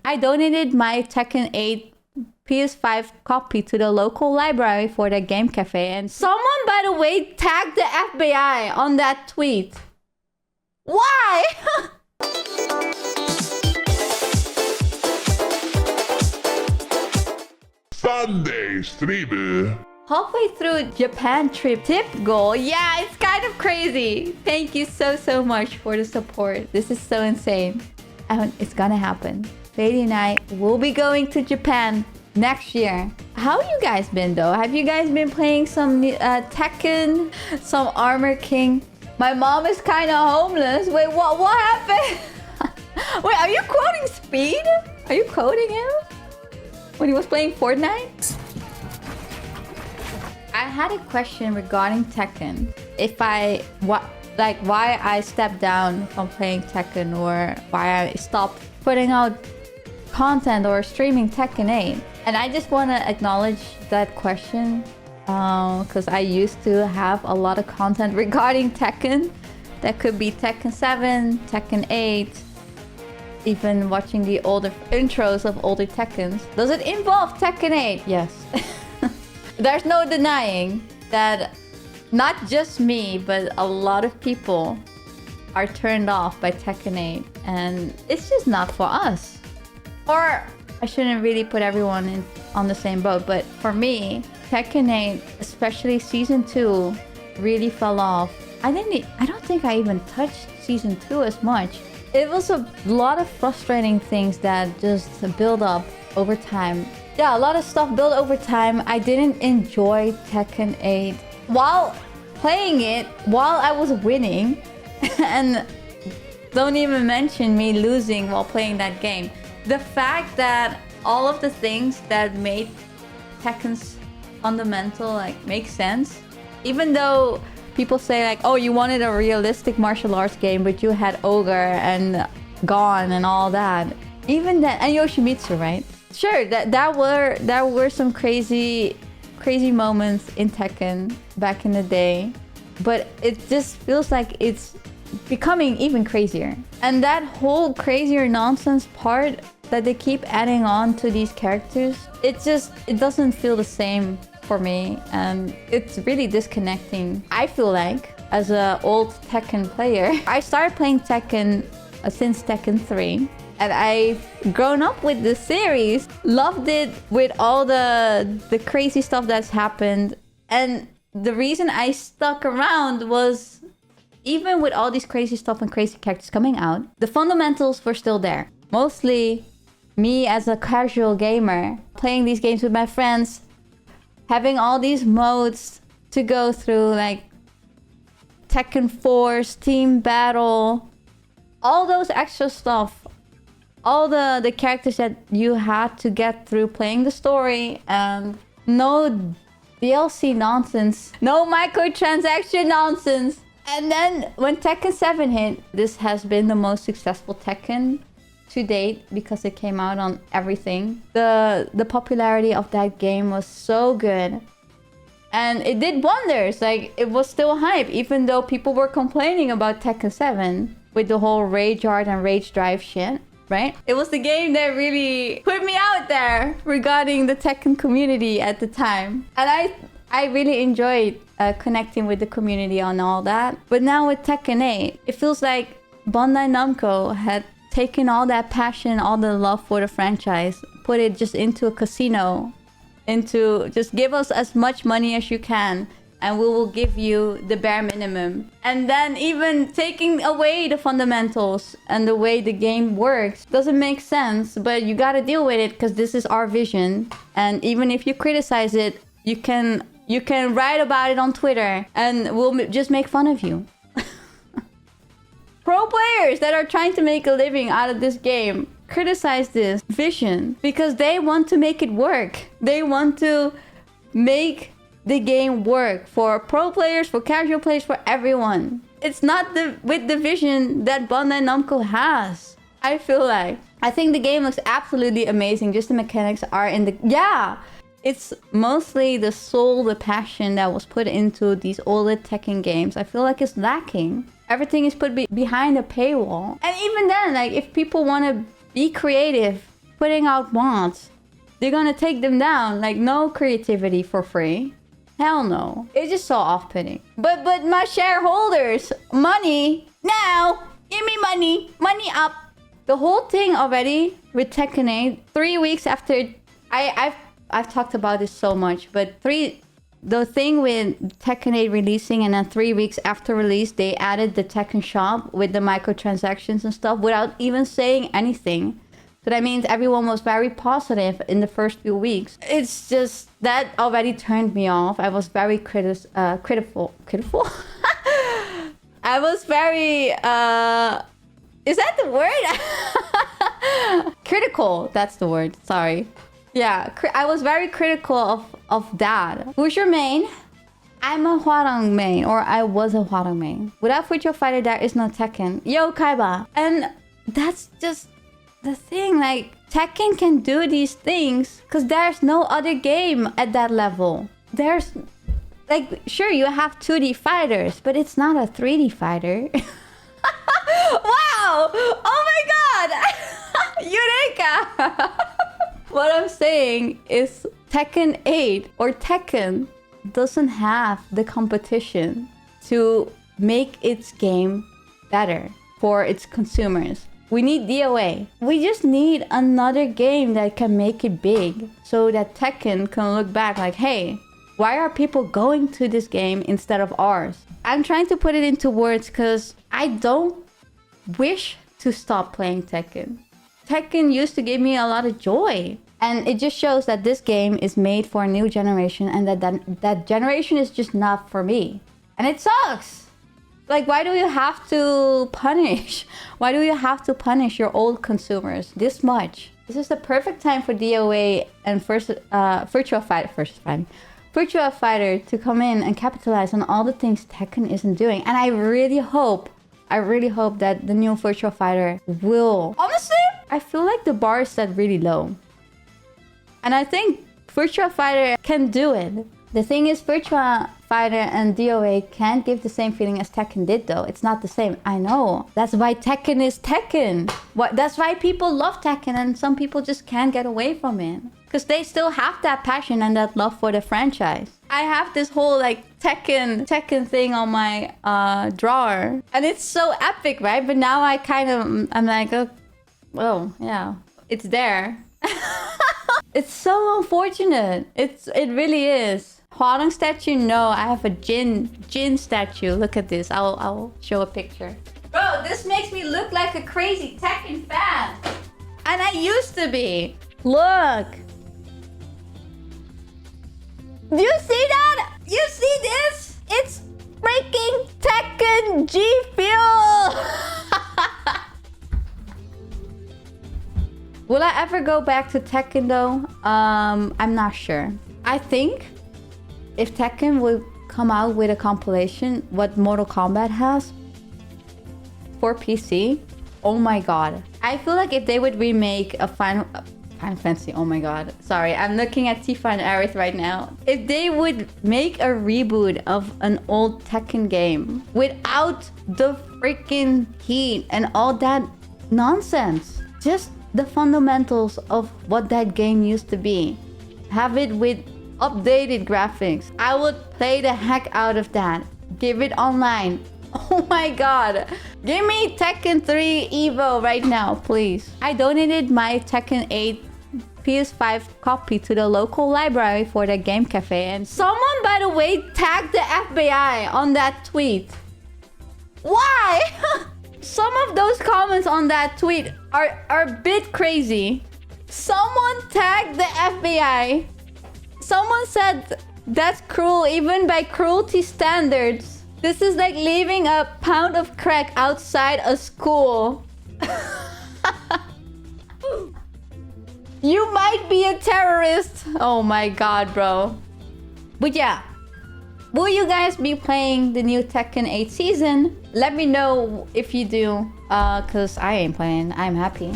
I donated my Tekken 8 PS5 copy to the local library for the game cafe, and someone, by the way, tagged the FBI on that tweet. Why? Sunday streamer. Halfway through Japan trip tip goal. Yeah, it's kind of crazy. Thank you so much for the support. This is so insane. And it's gonna happen. Lady and I will be going to Japan next year. How you guys been though? Have you guys been playing some Tekken, some Armor King? My mom is kind of homeless. Wait, what happened? Wait, are you quoting Speed? Are you quoting him when he was playing Fortnite? I had a question regarding Tekken. If why I stepped down from playing Tekken, or why I stopped putting out content or streaming Tekken 8. And I just want to acknowledge that question because I used to have a lot of content regarding Tekken. That could be Tekken 7, Tekken 8, even watching the older intros of older Tekkens. Does it involve Tekken 8? Yes. There's no denying that not just me, but a lot of people are turned off by Tekken 8. And it's just not for us. Or I shouldn't really put everyone on the same boat, but for me, Tekken 8, especially Season 2, really fell off. I don't think I even touched Season 2 as much. It was a lot of frustrating things that just build up over time. Yeah, a lot of stuff built over time. I didn't enjoy Tekken 8 while playing it, while I was winning. And don't even mention me losing while playing that game. The fact that all of the things that made Tekken's fundamental make sense, even though people say like, oh, you wanted a realistic martial arts game, but you had Ogre and Gon and all that. Even that, and Yoshimitsu, right? Sure, there were some crazy moments in Tekken back in the day, but it just feels like it's becoming even crazier. And that whole crazier nonsense part that they keep adding on to these characters, it doesn't feel the same for me, and it's really disconnecting. I feel like, as an old Tekken player, I started playing Tekken since Tekken 3. And I've grown up with the series, loved it with all the crazy stuff that's happened. And the reason I stuck around was, even with all these crazy stuff and crazy characters coming out, the fundamentals were still there. Mostly me as a casual gamer, playing these games with my friends, having all these modes to go through, like Tekken Force, Team Battle, all those extra stuff. All the characters that you had to get through playing the story, and no DLC nonsense, no microtransaction nonsense. And then when Tekken 7 hit, this has been the most successful Tekken to date because it came out on everything. The popularity of that game was so good. And it did wonders. Like, it was still hype, even though people were complaining about Tekken 7 with the whole Rage Art and Rage Drive shit. Right? It was the game that really put me out there regarding the Tekken community at the time. And I really enjoyed connecting with the community on all that. But now with Tekken 8, it feels like Bandai Namco had taken all that passion, all the love for the franchise, put it just into a casino, into just give us as much money as you can, and we will give you the bare minimum. And then even taking away the fundamentals and the way the game works doesn't make sense, but you gotta deal with it because this is our vision. And even if you criticize it, you can write about it on Twitter and we'll just make fun of you. Pro players that are trying to make a living out of this game criticize this vision because they want to make it work. They want to make the game work for pro players, for casual players, for everyone. It's not with the vision that Bandai Namco has, I feel like. I think the game looks absolutely amazing. Just the mechanics are in the... Yeah! It's mostly the soul, the passion that was put into these older Tekken games. I feel like it's lacking. Everything is put behind a paywall. And even then, like, if people want to be creative putting out mods, they're gonna take them down. Like, no creativity for free. Hell no. It's just so off-putting. But my shareholders, money now. Give me money. Money up. The whole thing already with Tekken 8, 3 weeks after... I've talked about this so much, but the thing with Tekken 8 releasing and then 3 weeks after release, they added the Tekken shop with the microtransactions and stuff without even saying anything. So that means everyone was very positive in the first few weeks. It's just that already turned me off. I was very critical. I was very is that the word? Critical. That's the word. Sorry. Yeah, I was very critical of that. Who's your main? I'm a Hwarang main, or I was a Hwarang main. Without Virtual Fighter, there is no Tekken. Yo, Kaiba. And that's just the thing. Like, Tekken can do these things because there's no other game at that level. There's, like, sure, you have 2D fighters, but it's not a 3D fighter. Wow! Oh my god! Eureka! What I'm saying is Tekken 8 or Tekken doesn't have the competition to make its game better for its consumers. We need DOA. We just need another game that can make it big so that Tekken can look back like, hey, why are people going to this game instead of ours? I'm trying to put it into words because I don't wish to stop playing Tekken. Tekken used to give me a lot of joy. And it just shows that this game is made for a new generation and that generation is just not for me. And it sucks. Like, why do you have to punish? Why do you have to punish your old consumers this much? This is the perfect time for DOA and Virtual Fighter to come in and capitalize on all the things Tekken isn't doing. And I really hope that the new Virtual Fighter will... Honestly, I feel like the bar is set really low. And I think Virtual Fighter can do it. The thing is, Virtual Fighter and DOA can't give the same feeling as Tekken did, though. It's not the same. I know. That's why Tekken is Tekken. That's why people love Tekken and some people just can't get away from it. Because they still have that passion and that love for the franchise. I have this whole like Tekken thing on my drawer. And it's so epic, right? But now I'm like, oh, well, yeah, it's there. It's so unfortunate. It really is. Hwarang statue? No, I have a Jin statue. Look at this. I'll show a picture. Bro, this makes me look like a crazy Tekken fan. And I used to be. Look. Do you see that? You see this? It's freaking Tekken G Fuel. Will I ever go back to Tekken though? I'm not sure. I think if Tekken would come out with a compilation what Mortal Kombat has for PC, oh my god. I feel like if they would remake a Final Fantasy, oh my god. Sorry, I'm looking at Tifa and Aerith right now. If they would make a reboot of an old Tekken game without the freaking heat and all that nonsense, just the fundamentals of what that game used to be. Have it with updated graphics. I would play the heck out of that. Give it online. Oh my god. Give me Tekken 3 Evo right now, please. I donated my Tekken 8 PS5 copy to the local library for the game cafe. And someone, by the way, tagged the FBI on that tweet. Why? Some of those comments on that tweet are a bit crazy. Someone tagged the FBI. Someone said that's cruel even by cruelty standards. This is like leaving a pound of crack outside a school. You might be a terrorist. Oh my god, bro. But yeah. Will you guys be playing the new Tekken 8 season? Let me know if you do, because I ain't playing. I'm happy.